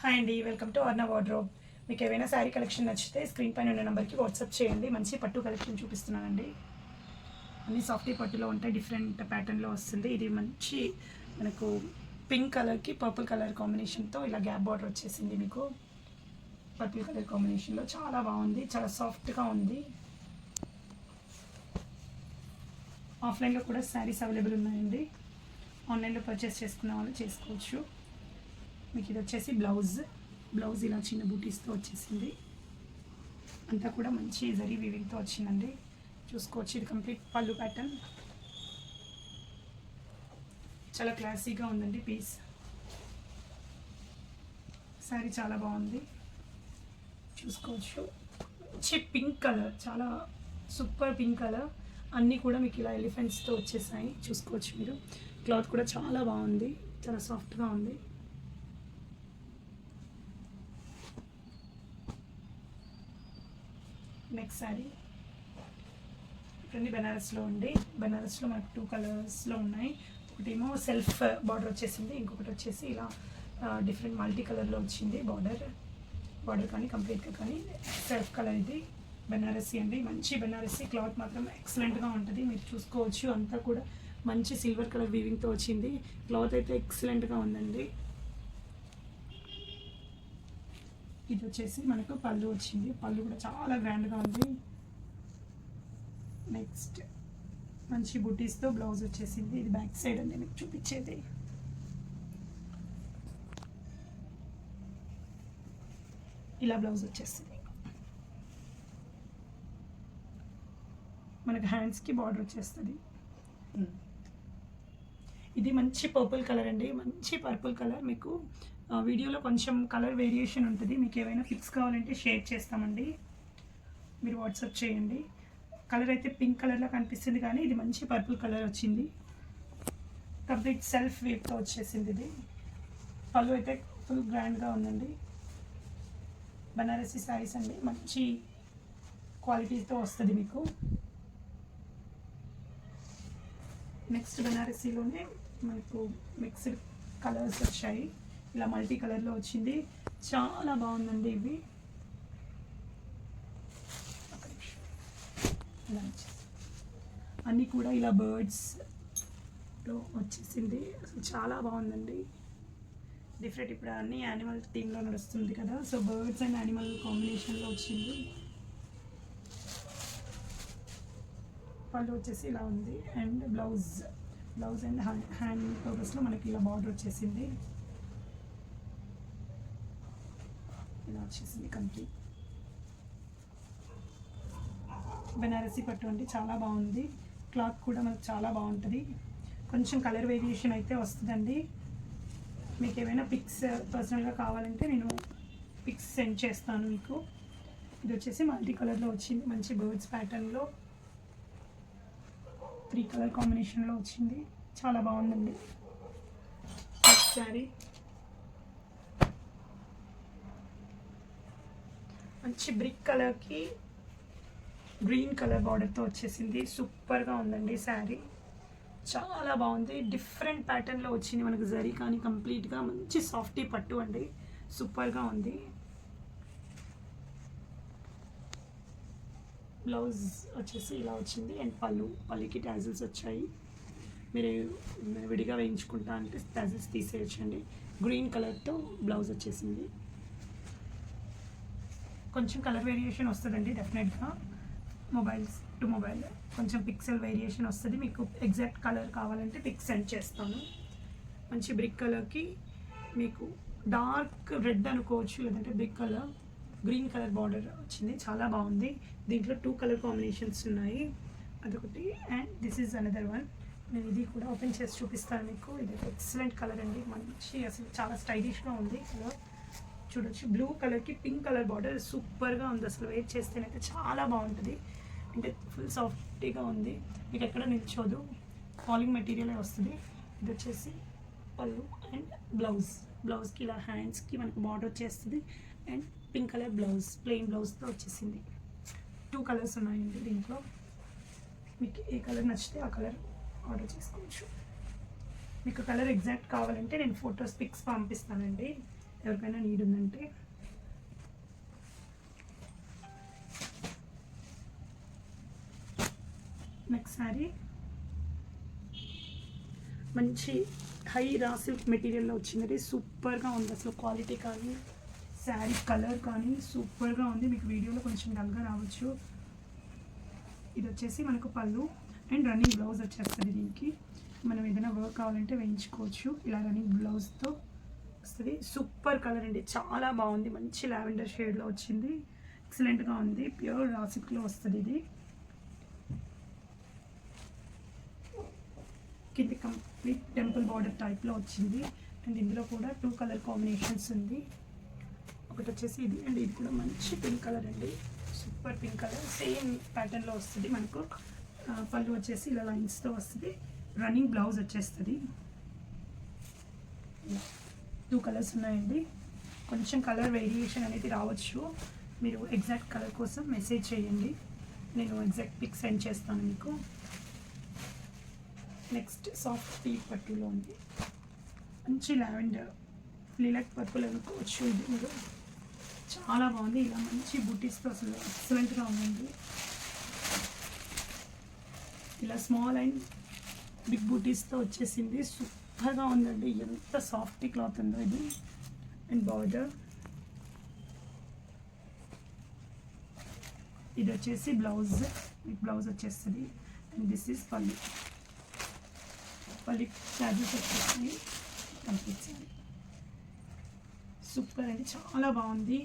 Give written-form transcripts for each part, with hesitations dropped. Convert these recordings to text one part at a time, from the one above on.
Hi అండి, welcome to అర్ణ wardrobe. మీకు ఏవైనా శారీ కలెక్షన్ నచ్చితే స్క్రీన్ పైన ఉన్న నెంబర్కి వాట్సాప్ చేయండి. మంచి పట్టు కలెక్షన్ చూపిస్తున్నానండి. అన్ని సాఫ్టీ పట్టులో ఉంటాయి, డిఫరెంట్ ప్యాటర్న్లో వస్తుంది. ఇది మంచి మనకు పింక్ కలర్కి పర్పుల్ కలర్ కాంబినేషన్తో ఇలా గ్యాప్ బార్డర్ వచ్చేసింది. మీకు పర్పుల్ కలర్ కాంబినేషన్లో చాలా బాగుంది, చాలా సాఫ్ట్గా ఉంది. ఆఫ్లైన్లో కూడా శారీస్ అవైలబుల్ ఉన్నాయండి. ఆన్లైన్లో పర్చేస్ చేసుకున్న వాళ్ళు చేసుకోవచ్చు. మీకు ఇది వచ్చేసి బ్లౌజ్ ఇలా చిన్న బూటీస్తో వచ్చేసింది. అంతా కూడా మంచి జరీ వీవింగ్తో వచ్చిందండి, చూసుకోవచ్చు. ఇది కంప్లీట్ పళ్ళు ప్యాటర్న్, చాలా క్లాసీగా ఉందండి పీస్. శారీ చాలా బాగుంది, చూసుకోవచ్చు. మంచి పింక్ కలర్, చాలా సూపర్ పింక్ కలర్. అన్నీ కూడా మీకు ఇలా ఎలిఫెంట్స్తో వచ్చేసాయి, చూసుకోవచ్చు మీరు. క్లాత్ కూడా చాలా బాగుంది, చాలా సాఫ్ట్గా ఉంది. నెక్స్ట్ శారీ ఇవన్నీ బెనారస్లో ఉండి, బెనారస్లో మనకు 2 కలర్స్లో ఉన్నాయి. ఒకటేమో సెల్ఫ్ బార్డర్ వచ్చేసింది, ఇంకొకటి వచ్చేసి ఇలా డిఫరెంట్ మల్టీ కలర్లో వచ్చింది బార్డర్ కానీ కంప్లీట్గా కానీ సెల్ఫ్ కలర్. ఇది బెనారసీ అండి, మంచి బెనారసీ. క్లాత్ మాత్రం ఎక్సలెంట్గా ఉంటుంది, మీరు చూసుకోవచ్చు. అంతా కూడా మంచి సిల్వర్ కలర్ వీవింగ్తో వచ్చింది. క్లాత్ అయితే ఎక్సలెంట్గా ఉందండి. ఇది వచ్చేసి మనకు పళ్ళు వచ్చింది, పళ్ళు కూడా చాలా గ్రాండ్గా ఉంది. నెక్స్ట్ మంచి బుటీస్తో బ్లౌజ్ వచ్చేసింది. ఇది బ్యాక్ సైడ్ అండి మీకు చూపించేది. ఇలా బ్లౌజ్ వచ్చేస్తుంది. మనకు హ్యాండ్స్కి బార్డర్ వచ్చేస్తుంది. ఇది మంచి పర్పుల్ కలర్ అండి, మంచి పర్పుల్ కలర్. మీకు వీడియోలో కొంచెం కలర్ వేరియేషన్ ఉంటుంది. మీకు ఏమైనా పిక్స్ కావాలంటే షేర్ చేస్తామండి, మీరు వాట్సాప్ చేయండి. కలర్ అయితే పింక్ కలర్లో కనిపిస్తుంది, కానీ ఇది మంచి పర్పుల్ కలర్ వచ్చింది. కంప్లీట్ సెల్ఫ్ వేవ్తో వచ్చేసింది. ఇది పళ్ళు అయితే ఫుల్ గ్రాండ్గా ఉందండి. బనారసీ శారీస్ అండి, మంచి క్వాలిటీతో వస్తుంది మీకు. నెక్స్ట్ బనారసీలోనే మనకు మిక్స్డ్ కలర్స్ వచ్చాయి, ఇలా మల్టీ కలర్లో వచ్చింది. చాలా బాగుందండి ఇవి. అన్నీ కూడా ఇలా బర్డ్స్లో వచ్చేసింది. అసలు చాలా బాగుందండి, డిఫరెంట్. ఇప్పుడు అన్నీ యానిమల్ థీమ్లో నడుస్తుంది కదా, సో బర్డ్స్ అండ్ యానిమల్ కాంబినేషన్లో వచ్చింది. పళ్ళు వచ్చేసి ఇలా ఉంది. అండ్ బ్లౌజ్ అండ్ హ్యాండ్ పర్పస్లో మనకి ఇలా బార్డర్ వచ్చేసింది. ఇలా వచ్చేసింది కంప్లీట్. బెనారసీ పట్టు అండి, చాలా బాగుంది. క్లాత్ కూడా మనకు చాలా బాగుంటుంది. కొంచెం కలర్ వేరియేషన్ అయితే వస్తుందండి. మీకు ఏమైనా పిక్స్ పర్సనల్గా కావాలంటే నేను పిక్స్ సెండ్ చేస్తాను మీకు. ఇది వచ్చేసి మల్టీ కలర్లో వచ్చింది, మంచి బర్డ్స్ ప్యాటర్న్లో 3 కలర్ కాంబినేషన్లో వచ్చింది. చాలా బాగుందండి. శారీ మంచి బ్రిక్ కలర్కి గ్రీన్ కలర్ బార్డర్తో వచ్చేసింది. సూపర్గా ఉందండి శారీ, చాలా బాగుంది. డిఫరెంట్ ప్యాటర్న్లో వచ్చింది మనకు జరీ కానీ కంప్లీట్గా మంచి సాఫ్టీ పట్టు అండి, సూపర్గా ఉంది. బ్లౌజ్ వచ్చేసి ఇలా వచ్చింది. అండ్ పళ్ళుకి టాజిల్స్ వచ్చాయి. మీరు విడిగా వేయించుకుంటా అంటే టాజిల్స్ తీసేయచ్చండి. గ్రీన్ కలర్తో బ్లౌజ్ వచ్చేసింది. కొంచెం కలర్ వేరియేషన్ వస్తుందండి డెఫినెట్గా, మొబైల్స్ టు మొబైల్ కొంచెం పిక్సెల్ వేరియేషన్ వస్తుంది. మీకు ఎగ్జాక్ట్ కలర్ కావాలంటే పిక్స్ సెండ్ చేస్తాను. మంచి బ్రిక్ కలర్కి మీకు డార్క్ రెడ్ అనుకోవచ్చు, లేదంటే brick colour green colour border వచ్చింది. చాలా బాగుంది. దీంట్లో 2 కలర్ కాంబినేషన్స్ ఉన్నాయి, అదొకటి. And this is another one. నేను ఇది కూడా ఓపెన్ చేసి చూపిస్తాను మీకు. ఇది ఎక్సలెంట్ కలర్ అండి, మంచి అసలు చాలా స్టైలిష్గా ఉంది కలర్. చూడొచ్చు, బ్లూ కలర్కి పింక్ కలర్ బార్డర్ సూపర్గా ఉంది. అసలు వెయిట్ చేస్తేనైతే చాలా బాగుంటుంది. అంటే ఫుల్ సాఫ్టీగా ఉంది, మీకు ఎక్కడ నిల్చోదు, ఫాలింగ్ మెటీరియలే వస్తుంది. ఇది వచ్చేసి పళ్ళు అండ్ బ్లౌజ్కి ఇలా హ్యాండ్స్కి మనకు బార్డర్ వచ్చేస్తుంది. And pink colour blouse, plain బ్లౌజ్తో వచ్చేసింది. 2 కలర్స్ ఉన్నాయండి దీంట్లో. మీకు ఏ కలర్ నచ్చితే ఆ కలర్ ఆర్డర్ చేసుకోవచ్చు. మీకు కలర్ ఎగ్జాక్ట్ కావాలంటే నేను ఫొటోస్ పిక్స్ పంపిస్తానండి. ఎవరికైనా నీడ్ ఉందంటే. నెక్స్ట్ శారీ మంచి హై రా సిల్క్ మెటీరియల్లో వచ్చింది. సూపర్గా ఉంది అసలు, క్వాలిటీ కానీ శారీ కలర్ కానీ సూపర్గా ఉంది. మీకు వీడియోలో కొంచెం డల్గా రావచ్చు. ఇది వచ్చేసి మనకు పళ్ళు అండ్ రన్నింగ్ బ్లౌజ్ వచ్చేస్తుంది. దీనికి మనం ఏదైనా వర్క్ కావాలంటే వేయించుకోవచ్చు. ఇలా రన్నింగ్ బ్లౌజ్తో వస్తుంది. సూపర్ కలర్ అండి, చాలా బాగుంది. మంచి లావెండర్ షేడ్లో వచ్చింది, ఎక్సలెంట్గా ఉంది. ప్యూర్ రా సిల్క్లో వస్తుంది. ఇది కింది కంప్లీట్ టెంపుల్ బార్డర్ టైప్లో వచ్చింది. అండ్ ఇందులో కూడా 2 కలర్ కాంబినేషన్స్ ఉంది. ఒకటి వచ్చేసి ఇది అండ్ ఇది కూడా మంచి పింక్ కలర్ అండి, సూపర్ పింక్ కలర్. సేమ్ ప్యాటర్న్లో వస్తుంది. మనకు పళ్ళు వచ్చేసి ఇలా లైన్స్తో వస్తుంది. రన్నింగ్ బ్లౌజ్ వచ్చేస్తుంది. 2 కలర్స్ ఉన్నాయండి. కొంచెం కలర్ వేరియేషన్ అనేది రావచ్చు. మీరు ఎగ్జాక్ట్ కలర్ కోసం మెసేజ్ చేయండి, నేను ఎగ్జాక్ట్ పిక్ సెండ్ చేస్తాను మీకు. నెక్స్ట్ సాఫ్ట్ పింక్ పట్టులో ఉంది. మంచి లావెండర్ లిలక్ పర్పుల్ అనుకోవచ్చు. ఇది మీరు చాలా బాగుంది. ఇలా మంచి బూటీస్తో అసలు ఎక్సలెంట్గా ఉందండి. ఇలా స్మాల్ అండ్ బిగ్ బూటీస్తో వచ్చేసింది. సూపర్గా ఉందండి. ఎంత సాఫ్ట్ క్లాత్ ఉందో ఇది. అండ్ బార్డర్ ఇది వచ్చేసి బ్లౌజ్, మీకు బ్లౌజ్ వచ్చేస్తుంది. అండ్ దిస్ ఈజ్ పల్లి. పల్లి చార్జెస్ వచ్చేసి కంప్లీట్ సారీ. సూపర్ అండి, చాలా బాగుంది.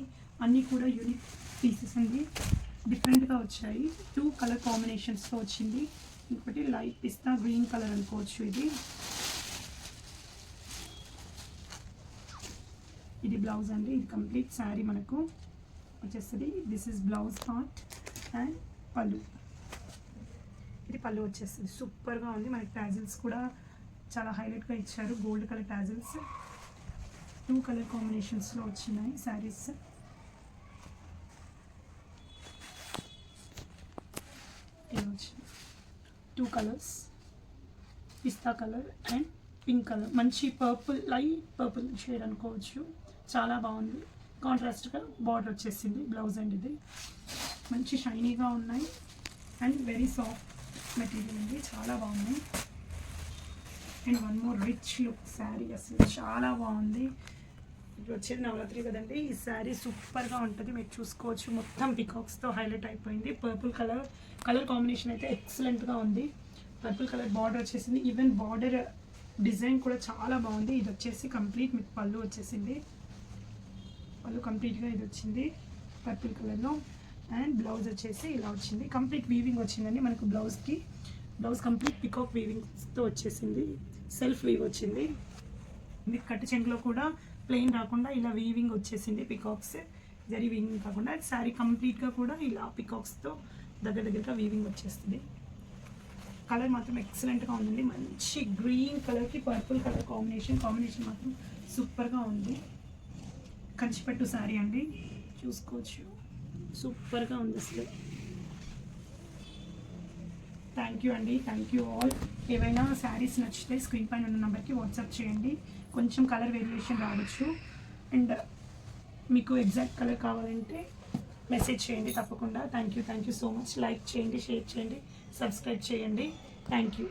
అన్నీ కూడా యూనిక్ పీసెస్ అండి, డిఫరెంట్గా వచ్చాయి. 2 కలర్ కాంబినేషన్స్తో వచ్చింది. ఇంకోటి లైట్ పిస్తా గ్రీన్ కలర్ అనుకోవచ్చు. ఇది బ్లౌజ్ అండి. ఇది కంప్లీట్ శారీ మనకు వచ్చేస్తుంది. This is blouse part and పళ్ళు. ఇది పళ్ళు వచ్చేస్తుంది. సూపర్గా ఉంది. మనకి టాజిల్స్ కూడా చాలా హైలైట్గా ఇచ్చారు. గోల్డ్ కలర్ టాజిల్స్ 2 కలర్ కాంబినేషన్స్లో వచ్చినాయి శారీస్. ఇలా వచ్చింది 2 colours, pista colour and pink colour. మంచి పర్పుల్, లైట్ పర్పుల్ షేడ్ అనుకోవచ్చు. చాలా బాగుంది. కాంట్రాస్ట్గా బార్డర్ వచ్చేసింది బ్లౌజ్ అండ్ ఇది మంచి షైనీగా ఉన్నాయి. అండ్ వెరీ సాఫ్ట్ మెటీరియల్ అండి, చాలా బాగున్నాయి. And 1 more rich look sari, అసలు చాలా బాగుంది. ఇప్పుడు వచ్చేది నవరాత్రి కదండి, ఈ శారీ సూపర్గా ఉంటుంది. మీరు చూసుకోవచ్చు, మొత్తం పికాక్స్తో హైలైట్ అయిపోయింది. పర్పుల్ కలర్ కాంబినేషన్ అయితే ఎక్సలెంట్గా ఉంది. పర్పుల్ కలర్ బార్డర్ వచ్చేసింది. ఈవెన్ బార్డర్ డిజైన్ కూడా చాలా బాగుంది. ఇది వచ్చేసి కంప్లీట్ మీకు పళ్ళు వచ్చేసింది. పళ్ళు కంప్లీట్గా ఇది వచ్చింది పర్పుల్ కలర్లో. అండ్ బ్లౌజ్ వచ్చేసి ఇలా వచ్చింది. కంప్లీట్ వీవింగ్ వచ్చిందండి మనకు బ్లౌజ్కి. బ్లౌజ్ కంప్లీట్ పికాక్ వీవింగ్స్తో వచ్చేసింది. సెల్ఫ్ వీవ్ వచ్చింది. మీకు కట్టు చెంగులో కూడా ప్లెయిన్ రాకుండా ఇలా వీవింగ్ వచ్చేసింది. పికాక్స్ జరీ వీవింగ్ కాకుండా శారీ కంప్లీట్గా కూడా ఇలా పికాక్స్తో దగ్గరగా వీవింగ్ వచ్చేస్తుంది. కలర్ మాత్రం ఎక్సలెంట్గా ఉందండి. మంచి గ్రీన్ కలర్కి పర్పుల్ కలర్ కాంబినేషన్ మాత్రం సూపర్గా ఉంది. కంచిపట్టు శారీ అండి, చూసుకోవచ్చు. సూపర్గా ఉంది అసలు. థ్యాంక్ యూ అండి, థ్యాంక్ యూ ఆల్. ఏవైనా శారీస్ నచ్చితే స్క్రీన్ పైన ఉన్న నెంబర్కి వాట్సాప్ చేయండి. కొంచెం కలర్ వేరియేషన్ రావచ్చు. అండ్ మీకు ఎగ్జాక్ట్ కలర్ కావాలంటే మెసేజ్ చేయండి తప్పకుండా. Thank you so much. Like చేయండి, షేర్ చేయండి, సబ్స్క్రైబ్ చేయండి. Thank you.